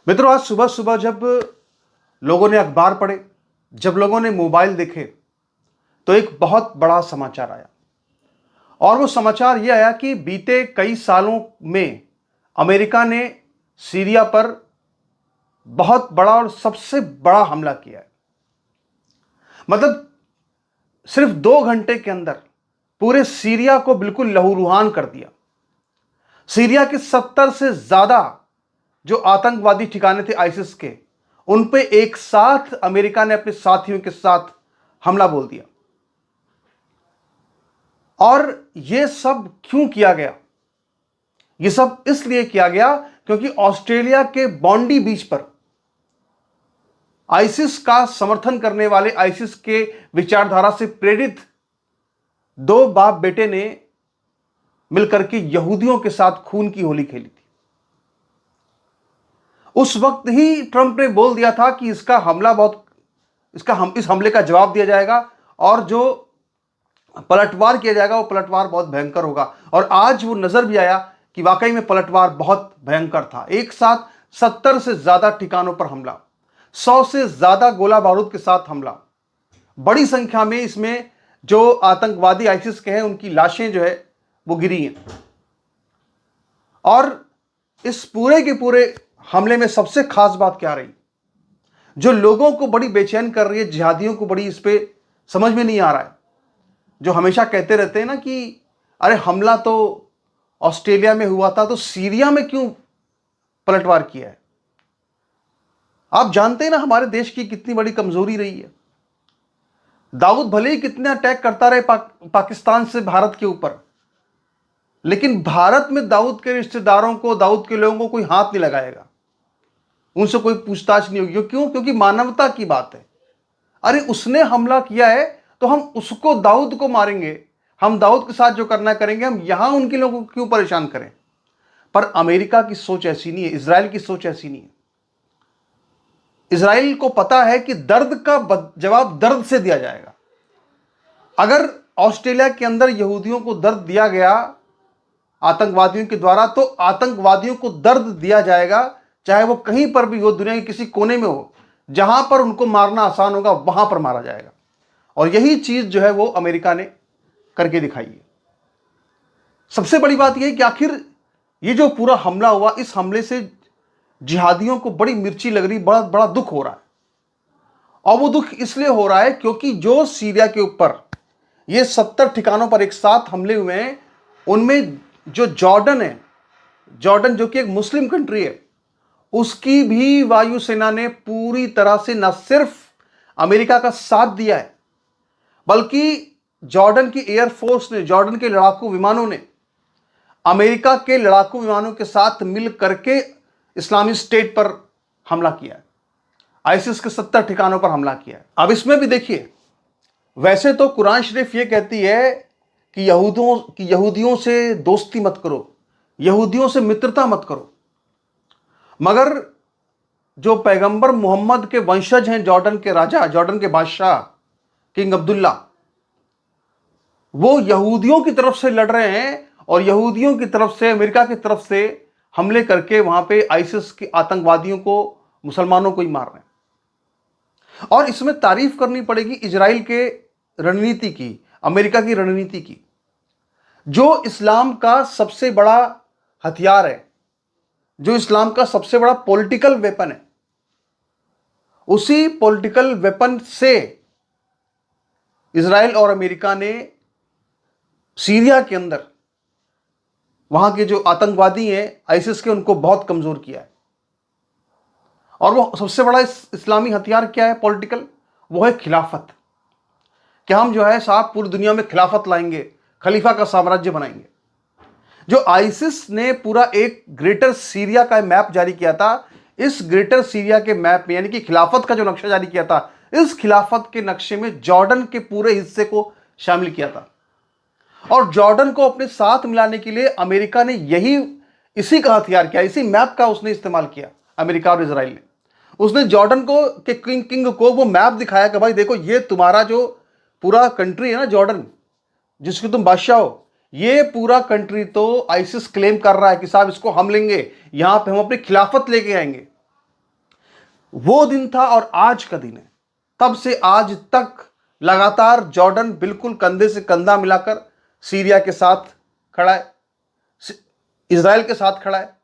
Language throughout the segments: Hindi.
मित्रों, आज सुबह सुबह जब लोगों ने अखबार पढ़े, जब लोगों ने मोबाइल देखे, तो एक बहुत बड़ा समाचार आया। और वो समाचार ये आया कि बीते कई सालों में अमेरिका ने सीरिया पर बहुत बड़ा और सबसे बड़ा हमला किया है। मतलब सिर्फ 2 घंटे के अंदर पूरे सीरिया को बिल्कुल लहूलुहान कर दिया। सीरिया के 70 से ज्यादा जो आतंकवादी ठिकाने थे आईसिस के, उन पे एक साथ अमेरिका ने अपने साथियों के साथ हमला बोल दिया। और यह सब क्यों किया गया? यह सब इसलिए किया गया क्योंकि ऑस्ट्रेलिया के बॉन्डी बीच पर आईसिस का समर्थन करने वाले, आईसिस के विचारधारा से प्रेरित दो बाप बेटे ने मिलकर के यहूदियों के साथ खून की होली खेली थी। उस वक्त ही ट्रंप ने बोल दिया था कि इस हमले का जवाब दिया जाएगा और जो पलटवार किया जाएगा वो पलटवार बहुत भयंकर होगा। और आज वो नजर भी आया कि वाकई में पलटवार बहुत भयंकर था। एक साथ 70 से ज्यादा ठिकानों पर हमला, 100 से ज्यादा गोला बारूद के साथ हमला, बड़ी संख्या में इसमें जो आतंकवादी आईसिस के हैं उनकी लाशें जो है वो गिरी हैं। और इस पूरे के पूरे हमले में सबसे खास बात क्या रही, जो लोगों को बड़ी बेचैन कर रही है, जिहादियों को बड़ी इस पे समझ में नहीं आ रहा है, जो हमेशा कहते रहते हैं ना कि अरे हमला तो ऑस्ट्रेलिया में हुआ था, तो सीरिया में क्यों पलटवार किया है? आप जानते हैं ना हमारे देश की कितनी बड़ी कमजोरी रही है। दाऊद भले ही कितने अटैक करता रहे पाकिस्तान से भारत के ऊपर, लेकिन भारत में दाऊद के रिश्तेदारों को, दाऊद के लोगों को कोई हाथ नहीं लगाएगा, उनसे कोई पूछताछ नहीं होगी। क्यों? क्योंकि मानवता की बात है। अरे उसने हमला किया है तो हम उसको, दाऊद को मारेंगे, हम दाऊद के साथ जो करना करेंगे, हम यहां उनके लोगों को क्यों परेशान करें? पर अमेरिका की सोच ऐसी नहीं है, इजराइल की सोच ऐसी नहीं है। इजराइल को पता है कि दर्द का जवाब दर्द से दिया जाएगा। अगर ऑस्ट्रेलिया के अंदर यहूदियों को दर्द दिया गया आतंकवादियों के द्वारा, तो आतंकवादियों को दर्द दिया जाएगा, चाहे वो कहीं पर भी हो, दुनिया के किसी कोने में हो, जहां पर उनको मारना आसान होगा वहां पर मारा जाएगा। और यही चीज जो है वो अमेरिका ने करके दिखाई है। सबसे बड़ी बात यह है कि आखिर ये जो पूरा हमला हुआ, इस हमले से जिहादियों को बड़ी मिर्ची लग रही, बड़ा बड़ा दुख हो रहा है। और वो दुख इसलिए हो रहा है क्योंकि जो सीरिया के ऊपर ये 70 ठिकानों पर एक साथ हमले हुए हैं, उनमें जो जॉर्डन है, जॉर्डन जो कि एक मुस्लिम कंट्री है, उसकी भी वायुसेना ने पूरी तरह से न सिर्फ अमेरिका का साथ दिया है, बल्कि जॉर्डन की एयरफोर्स ने, जॉर्डन के लड़ाकू विमानों ने अमेरिका के लड़ाकू विमानों के साथ मिल करके इस्लामिक स्टेट पर हमला किया है, आईसिस के 70 ठिकानों पर हमला किया है। अब इसमें भी देखिए, वैसे तो कुरान शरीफ ये कहती है कि यहूदियों से दोस्ती मत करो, यहूदियों से मित्रता मत करो, मगर जो पैगंबर मोहम्मद के वंशज हैं, जॉर्डन के राजा, जॉर्डन के बादशाह किंग अब्दुल्ला, वो यहूदियों की तरफ से लड़ रहे हैं और यहूदियों की तरफ से, अमेरिका की तरफ से हमले करके वहां पे आईसिस के आतंकवादियों को, मुसलमानों को ही मार रहे हैं। और इसमें तारीफ करनी पड़ेगी इजराइल के रणनीति की, अमेरिका की रणनीति की। जो इस्लाम का सबसे बड़ा हथियार है, जो इस्लाम का सबसे बड़ा पॉलिटिकल वेपन है, उसी पॉलिटिकल वेपन से इजराइल और अमेरिका ने सीरिया के अंदर वहां के जो आतंकवादी हैं आईसिस के, उनको बहुत कमजोर किया है। और वो सबसे बड़ा इस्लामी हथियार क्या है पॉलिटिकल? वो है खिलाफत। कि हम जो है साहब पूरी दुनिया में खिलाफत लाएंगे, खलीफा का साम्राज्य बनाएंगे। जो आईसिस ने पूरा एक ग्रेटर सीरिया का मैप जारी किया था, इस ग्रेटर सीरिया के मैप में, यानी कि खिलाफत का जो नक्शा जारी किया था, इस खिलाफत के नक्शे में जॉर्डन के पूरे हिस्से को शामिल किया था। और जॉर्डन को अपने साथ मिलाने के लिए अमेरिका ने इसी का हथियार किया, इसी मैप का उसने इस्तेमाल किया, अमेरिका और इजराइल ने। उसने जॉर्डन को के किंग को वो मैप दिखाया कि भाई देखो, ये तुम्हारा जो पूरा कंट्री है ना जॉर्डन, जिसके तुम बादशाह हो, ये पूरा कंट्री तो आईसिस क्लेम कर रहा है कि साहब इसको हम लेंगे, यहां पे हम अपनी खिलाफत लेके आएंगे। वो दिन था और आज का दिन है। तब से आज तक लगातार जॉर्डन बिल्कुल कंधे से कंधा मिलाकर सीरिया के साथ खड़ा है, इजराइल के साथ खड़ा है,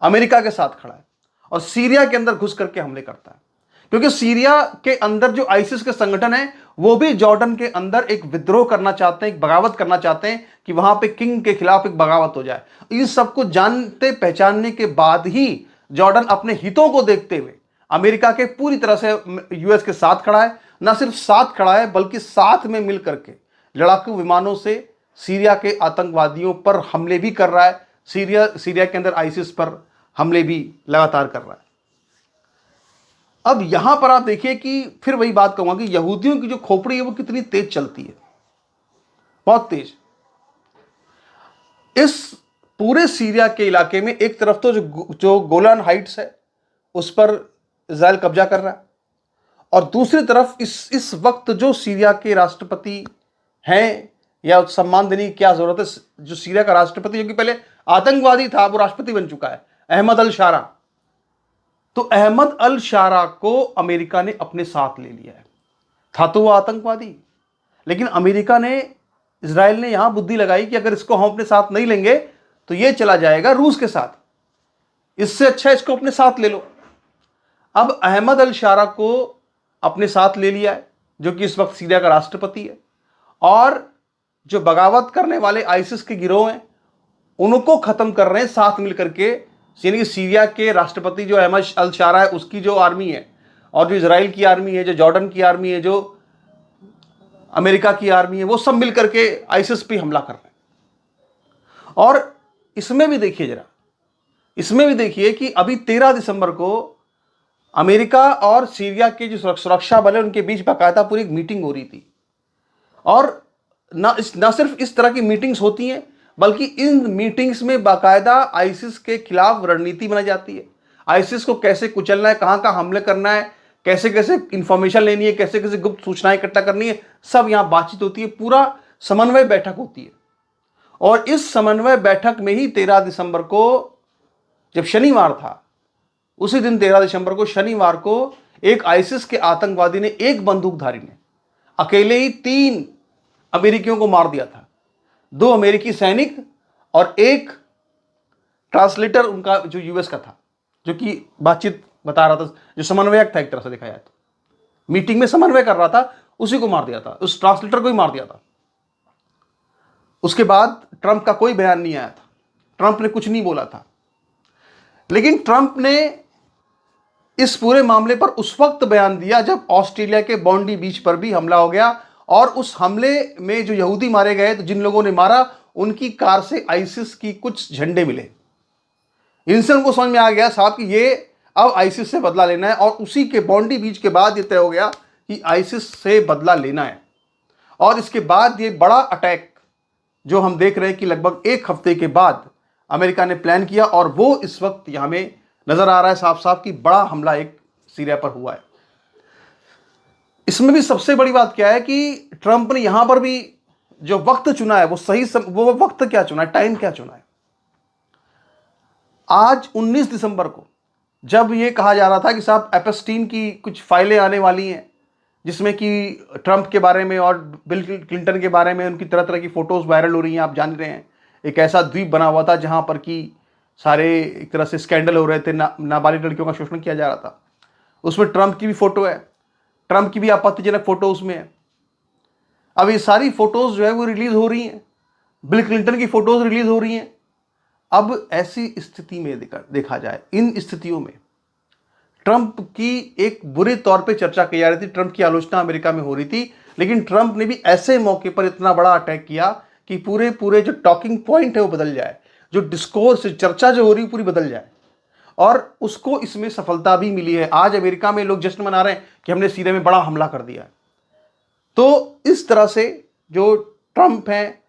अमेरिका के साथ खड़ा है और सीरिया के अंदर घुस करके हमले करता है। क्योंकि सीरिया के अंदर जो आईसिस के संगठन है वो भी जॉर्डन के अंदर एक विद्रोह करना चाहते हैं, एक बगावत करना चाहते हैं कि वहां पे किंग के खिलाफ एक बगावत हो जाए। इन सबको जानते पहचानने के बाद ही जॉर्डन अपने हितों को देखते हुए अमेरिका के पूरी तरह से यूएस के साथ खड़ा है। ना सिर्फ साथ खड़ा है बल्कि साथ में मिल करके लड़ाकू विमानों से सीरिया के आतंकवादियों पर हमले भी कर रहा है, सीरिया के अंदर आईसिस पर हमले भी लगातार कर रहा है। अब यहां पर आप देखिए कि फिर वही बात कहूंगा कि यहूदियों की जो खोपड़ी है वो कितनी तेज चलती है, बहुत तेज। इस पूरे सीरिया के इलाके में एक तरफ तो जो गोलान हाइट्स है उस पर इजराइल कब्जा कर रहा है और दूसरी तरफ इस वक्त जो सीरिया के राष्ट्रपति हैं, या सम्मान देने की क्या जरूरत है, जो सीरिया का राष्ट्रपति जो कि पहले आतंकवादी था वो राष्ट्रपति बन चुका है, अहमद अल शारा। तो अहमद अल शारा को अमेरिका ने अपने साथ ले लिया है। था तो वो आतंकवादी, लेकिन अमेरिका ने, इजराइल ने यहां बुद्धि लगाई कि अगर इसको हम अपने साथ नहीं लेंगे तो ये चला जाएगा रूस के साथ, इससे अच्छा इसको अपने साथ ले लो। अब अहमद अल शारा को अपने साथ ले लिया है जो कि इस वक्त सीरिया का राष्ट्रपति है, और जो बगावत करने वाले आईसिस के गिरोह हैं उनको खत्म कर रहे हैं साथ मिलकर के। यानी कि सीरिया के राष्ट्रपति जो अहमद अल शारा है उसकी जो आर्मी है, और जो इजराइल की आर्मी है, जो जॉर्डन की आर्मी है, जो अमेरिका की आर्मी है, वो सब मिलकर के आईसिस पे हमला कर रहे हैं। और इसमें भी देखिए जरा, इसमें भी देखिए कि अभी 13 दिसंबर को अमेरिका और सीरिया के जो सुरक्षा बल है उनके बीच बाकायदा पूरी एक मीटिंग हो रही थी। और ना सिर्फ इस तरह की मीटिंग्स होती हैं बल्कि इन मीटिंग्स में बाकायदा आईसिस के खिलाफ रणनीति बनाई जाती है। आईसिस को कैसे कुचलना है, कहां कहां हमले करना है, कैसे कैसे इंफॉर्मेशन लेनी है, कैसे कैसे गुप्त सूचनाएं इकट्ठा करनी है, सब यहां बातचीत होती है, पूरा समन्वय बैठक होती है। और इस समन्वय बैठक में ही 13 दिसंबर को, जब शनिवार था, उसी दिन 13 दिसंबर को शनिवार को एक आईसिस के आतंकवादी ने, एक बंदूकधारी ने अकेले ही 3 अमेरिकियों को मार दिया था। 2 अमेरिकी सैनिक और एक ट्रांसलेटर उनका जो यूएस का था, जो कि बातचीत बता रहा था, जो समन्वयक था एक तरह से देखा जाए तो, मीटिंग में समन्वय कर रहा था, उसी को मार दिया था, उस ट्रांसलेटर को ही मार दिया था। उसके बाद ट्रंप का कोई बयान नहीं आया था, ट्रंप ने कुछ नहीं बोला था। लेकिन ट्रंप ने इस पूरे मामले पर उस वक्त बयान दिया जब ऑस्ट्रेलिया के बॉन्डी बीच पर भी हमला हो गया, और उस हमले में जो यहूदी मारे गए, तो जिन लोगों ने मारा उनकी कार से आईसिस की कुछ झंडे मिले। इनसे उनको समझ में आ गया साहब कि ये अब आईसिस से बदला लेना है, और उसी के बॉन्डी बीच के बाद ये तय हो गया कि आईसिस से बदला लेना है। और इसके बाद ये बड़ा अटैक जो हम देख रहे हैं कि लगभग 1 हफ्ते के बाद अमेरिका ने प्लान किया, और वो इस वक्त यहां में नजर आ रहा है साफ साफ कि बड़ा हमला एक सीरिया पर हुआ है। इसमें भी सबसे बड़ी बात क्या है कि ट्रंप ने यहां पर भी जो वक्त चुना है वो सही वो वक्त क्या चुना है, टाइम क्या चुना है। आज 19 दिसंबर को जब ये कहा जा रहा था कि साहब एपस्टीन की कुछ फाइलें आने वाली हैं जिसमें कि ट्रंप के बारे में और बिल क्लिंटन के बारे में उनकी तरह तरह की फोटोज वायरल हो रही हैं, आप जान रहे हैं। एक ऐसा द्वीप बना हुआ था जहां पर कि सारे एक तरह से स्कैंडल हो रहे थे, नाबालिग लड़कियों का शोषण किया जा रहा था। उसमें ट्रंप की भी फोटो है, ट्रंप की भी आपत्तिजनक फोटो उसमें है। अब ये सारी फोटोज जो है वो रिलीज हो रही हैं, बिल क्लिंटन की फोटोज रिलीज हो रही हैं। अब ऐसी स्थिति में देखा जाए, इन स्थितियों में ट्रंप की एक बुरे तौर पे चर्चा की जा रही थी, ट्रंप की आलोचना अमेरिका में हो रही थी, लेकिन ट्रंप ने भी ऐसे मौके पर इतना बड़ा अटैक किया कि पूरे जो टॉकिंग पॉइंट है वो बदल जाए, जो डिस्कोर्स, चर्चा जो हो रही है पूरी बदल जाए। और उसको इसमें सफलता भी मिली है। आज अमेरिका में लोग जश्न मना रहे हैं कि हमने सीरिया में बड़ा हमला कर दिया है। तो इस तरह से जो ट्रंप है,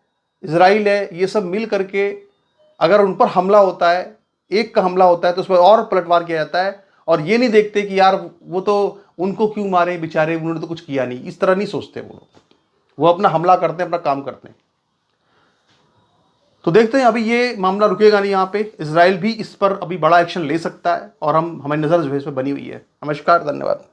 इजराइल है, ये सब मिल करके अगर उन पर हमला होता है, एक का हमला होता है, तो उस पर और पलटवार किया जाता है। और ये नहीं देखते कि यार वो तो उनको क्यों मारे बेचारे, उन्होंने तो कुछ किया नहीं, इस तरह नहीं सोचते वो लोग। वो अपना हमला करते हैं, अपना काम करते हैं। तो देखते हैं, अभी ये मामला रुकेगा नहीं यहाँ पे, इजराइल भी इस पर अभी बड़ा एक्शन ले सकता है और हमारी नज़र जो है इस पर बनी हुई है। नमस्कार, धन्यवाद।